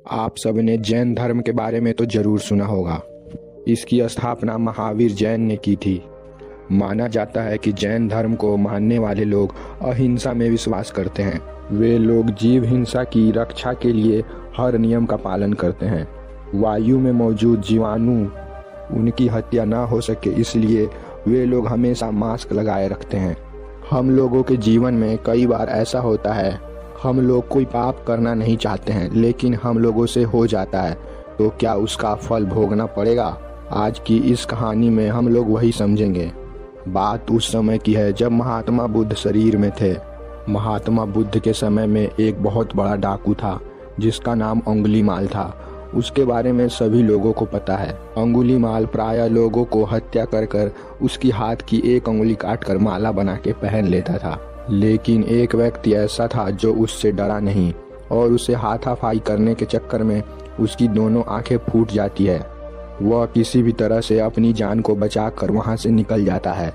आप सबने जैन धर्म के बारे में तो जरूर सुना होगा। इसकी स्थापना महावीर जैन ने की थी। माना जाता है कि जैन धर्म को मानने वाले लोग अहिंसा में विश्वास करते हैं। वे लोग जीव हिंसा की रक्षा के लिए हर नियम का पालन करते हैं। वायु में मौजूद जीवाणु उनकी हत्या ना हो सके, इसलिए वे लोग हमेशा मास्क लगाए रखते हैं। हम लोगों के जीवन में कई बार ऐसा होता है, हम लोग कोई पाप करना नहीं चाहते हैं लेकिन हम लोगों से हो जाता है, तो क्या उसका फल भोगना पड़ेगा? आज की इस कहानी में हम लोग वही समझेंगे। बात उस समय की है जब महात्मा बुद्ध शरीर में थे। महात्मा बुद्ध के समय में एक बहुत बड़ा डाकू था जिसका नाम अंगुलीमाल था। उसके बारे में सभी लोगों को पता है। अंगुलीमाल प्रायः लोगों को हत्या कर कर उसकी हाथ की एक अंगुली काट कर माला बना के पहन लेता था। लेकिन एक व्यक्ति ऐसा था जो उससे डरा नहीं और उसे हाथापाई करने के चक्कर में उसकी दोनों आंखें फूट जाती है। वह किसी भी तरह से अपनी जान को बचाकर वहां से निकल जाता है।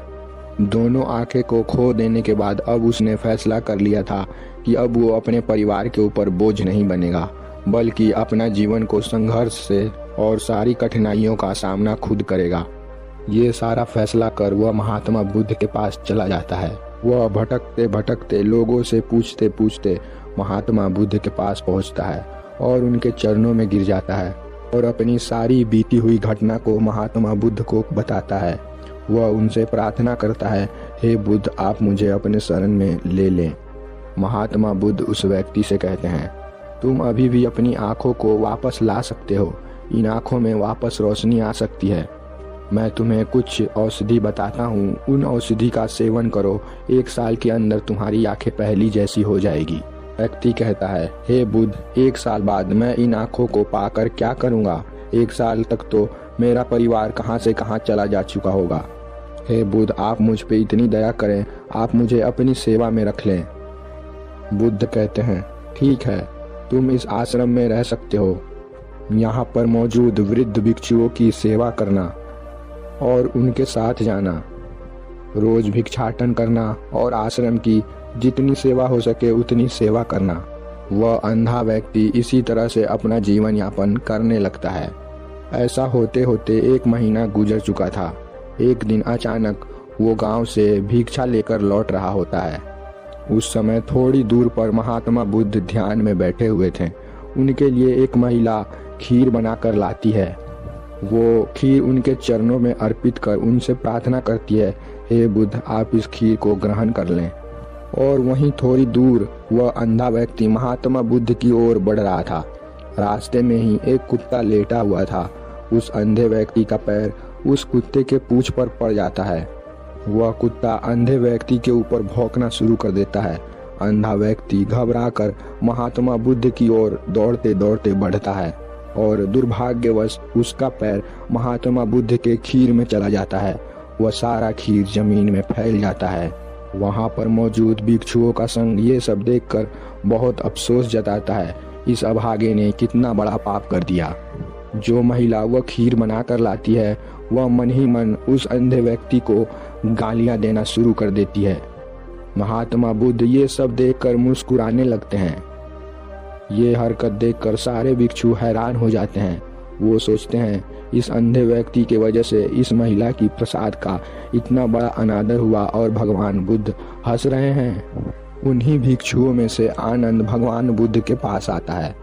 दोनों आंखें को खो देने के बाद अब उसने फैसला कर लिया था कि अब वो अपने परिवार के ऊपर बोझ नहीं बनेगा, बल्कि अपना जीवन को संघर्ष से और सारी कठिनाइयों का सामना खुद करेगा। ये सारा फैसला कर वह महात्मा बुद्ध के पास चला जाता है। वह भटकते भटकते लोगों से पूछते पूछते महात्मा बुद्ध के पास पहुंचता है और उनके चरणों में गिर जाता है और अपनी सारी बीती हुई घटना को महात्मा बुद्ध को बताता है। वह उनसे प्रार्थना करता है, हे बुद्ध, आप मुझे अपने शरण में ले लें। महात्मा बुद्ध उस व्यक्ति से कहते हैं, तुम अभी भी अपनी आंखों को वापस ला सकते हो। इन आंखों में वापस रोशनी आ सकती है। मैं तुम्हें कुछ औषधि बताता हूँ, उन औषधि का सेवन करो। 1 साल के अंदर तुम्हारी आंखें पहली जैसी हो जाएगी। व्यक्ति कहता है, हे बुद्ध, 1 साल बाद मैं इन आंखों को पाकर क्या करूँगा? 1 साल तक तो मेरा परिवार कहाँ से कहाँ चला जा चुका होगा। हे बुद्ध, आप मुझ पे इतनी दया करें, आप मुझे अपनी सेवा में रख लें। बुद्ध कहते हैं, ठीक है, तुम इस आश्रम में रह सकते हो। यहाँ पर मौजूद वृद्ध भिक्षुओं की सेवा करना और उनके साथ जाना, रोज भिक्षाटन करना और आश्रम की जितनी सेवा हो सके उतनी सेवा करना। वह अंधा व्यक्ति इसी तरह से अपना जीवन यापन करने लगता है। ऐसा होते होते 1 महीना गुजर चुका था। एक दिन अचानक वो गांव से भिक्षा लेकर लौट रहा होता है। उस समय थोड़ी दूर पर महात्मा बुद्ध ध्यान में बैठे हुए थे। उनके लिए एक महिला खीर बनाकर लाती है। वो खीर उनके चरणों में अर्पित कर उनसे प्रार्थना करती है, हे बुद्ध, आप इस खीर को ग्रहण कर लें। और वहीं थोड़ी दूर वह अंधा व्यक्ति महात्मा बुद्ध की ओर बढ़ रहा था। रास्ते में ही एक कुत्ता लेटा हुआ था। उस अंधे व्यक्ति का पैर उस कुत्ते के पूंछ पर पड़ जाता है। वह कुत्ता अंधे व्यक्ति के ऊपर भौंकना शुरू कर देता है। अंधा व्यक्ति घबराकर महात्मा बुद्ध की ओर दौड़ते दौड़ते बढ़ता है और दुर्भाग्यवश उसका पैर महात्मा बुद्ध के खीर में चला जाता है। वह सारा खीर जमीन में फैल जाता है। वहां पर मौजूद भिक्षुओं का संग ये सब देखकर बहुत अफसोस जताता है, इस अभागे ने कितना बड़ा पाप कर दिया। जो महिला वह खीर बनाकर लाती है वह मन ही मन उस अंधे व्यक्ति को गालियां देना शुरू कर देती है। महात्मा बुद्ध ये सब देखकर मुस्कुराने लगते हैं। ये हरकत देखकर सारे भिक्षु हैरान हो जाते हैं। वो सोचते हैं, इस अंधे व्यक्ति की वजह से इस महिला की प्रसाद का इतना बड़ा अनादर हुआ और भगवान बुद्ध हंस रहे हैं। उन्हीं भिक्षुओं में से आनंद भगवान बुद्ध के पास आता है।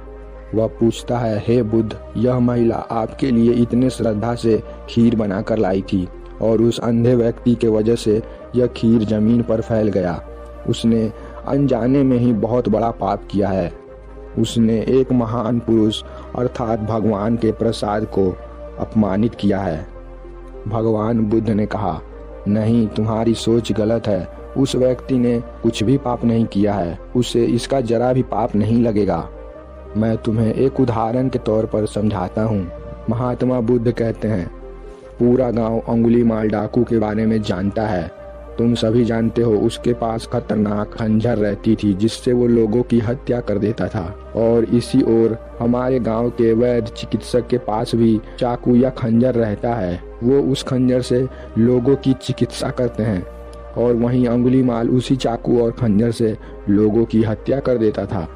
वह पूछता है, हे बुद्ध, यह महिला आपके लिए इतने श्रद्धा से खीर बनाकर लाई थी और उस अंधे व्यक्ति के वजह से यह खीर जमीन पर फैल गया। उसने अनजाने में ही बहुत बड़ा पाप किया है। उसने एक महान पुरुष अर्थात भगवान के प्रसाद को अपमानित किया है। भगवान बुद्ध ने कहा, नहीं, तुम्हारी सोच गलत है। उस व्यक्ति ने कुछ भी पाप नहीं किया है, उसे इसका जरा भी पाप नहीं लगेगा। मैं तुम्हें एक उदाहरण के तौर पर समझाता हूँ। महात्मा बुद्ध कहते हैं, पूरा गांव अंगुलीमाल डाकू के बारे में जानता है। तुम सभी जानते हो उसके पास खतरनाक खंजर रहती थी जिससे वो लोगों की हत्या कर देता था। और इसी ओर हमारे गांव के वैद्य चिकित्सक के पास भी चाकू या खंजर रहता है। वो उस खंजर से लोगों की चिकित्सा करते हैं। और वहीं अंगुलीमाल उसी चाकू और खंजर से लोगों की हत्या कर देता था।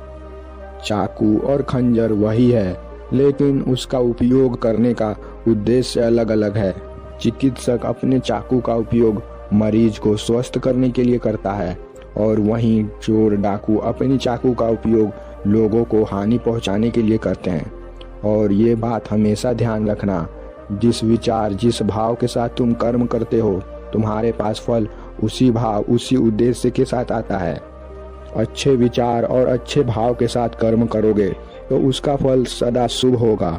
चाकू और खंजर वही है, लेकिन उसका उपयोग करने का उद्देश्य अलग अलग है। चिकित्सक अपने चाकू का उपयोग मरीज को स्वस्थ करने के लिए करता है और वहीं चोर डाकू अपनी चाकू का उपयोग लोगों को हानि पहुंचाने के लिए करते हैं। और ये बात हमेशा ध्यान रखना, जिस विचार जिस भाव के साथ तुम कर्म करते हो, तुम्हारे पास फल उसी भाव उसी उद्देश्य के साथ आता है। अच्छे विचार और अच्छे भाव के साथ कर्म करोगे तो उसका फल सदा शुभ होगा।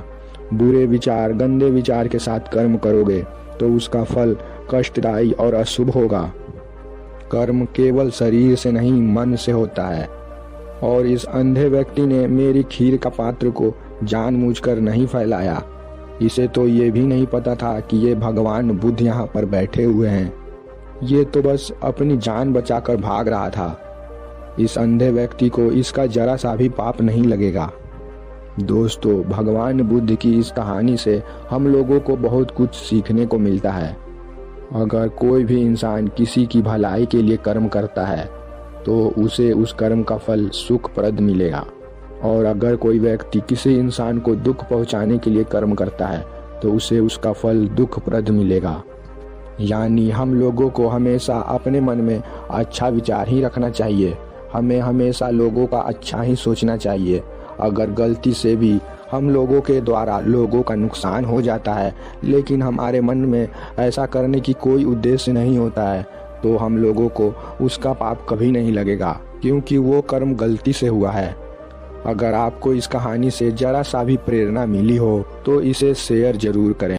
बुरे विचार गंदे विचार के साथ कर्म करोगे तो उसका फल कष्टदायी और अशुभ होगा। कर्म केवल शरीर से नहीं मन से होता है। और इस अंधे व्यक्ति ने मेरी खीर का पात्र को जानबूझकर नहीं फैलाया। इसे तो ये भी नहीं पता था कि ये भगवान बुद्ध यहाँ पर बैठे हुए हैं। ये तो बस अपनी जान बचाकर भाग रहा था। इस अंधे व्यक्ति को इसका जरा सा भी पाप नहीं लगेगा। दोस्तों, भगवान बुद्ध की इस कहानी से हम लोगों को बहुत कुछ सीखने को मिलता है। अगर कोई भी इंसान किसी की भलाई के लिए कर्म करता है तो उसे उस कर्म का फल सुखप्रद मिलेगा, और अगर कोई व्यक्ति किसी इंसान को दुख पहुंचाने के लिए कर्म करता है तो उसे उसका फल दुखप्रद मिलेगा। यानी हम लोगों को हमेशा अपने मन में अच्छा विचार ही रखना चाहिए। हमें हमेशा लोगों का अच्छा ही सोचना चाहिए। अगर गलती से भी हम लोगों के द्वारा लोगों का नुकसान हो जाता है, लेकिन हमारे मन में ऐसा करने की कोई उद्देश्य नहीं होता है, तो हम लोगों को उसका पाप कभी नहीं लगेगा, क्योंकि वो कर्म गलती से हुआ है। अगर आपको इस कहानी से जरा सा भी प्रेरणा मिली हो तो इसे शेयर जरूर करें।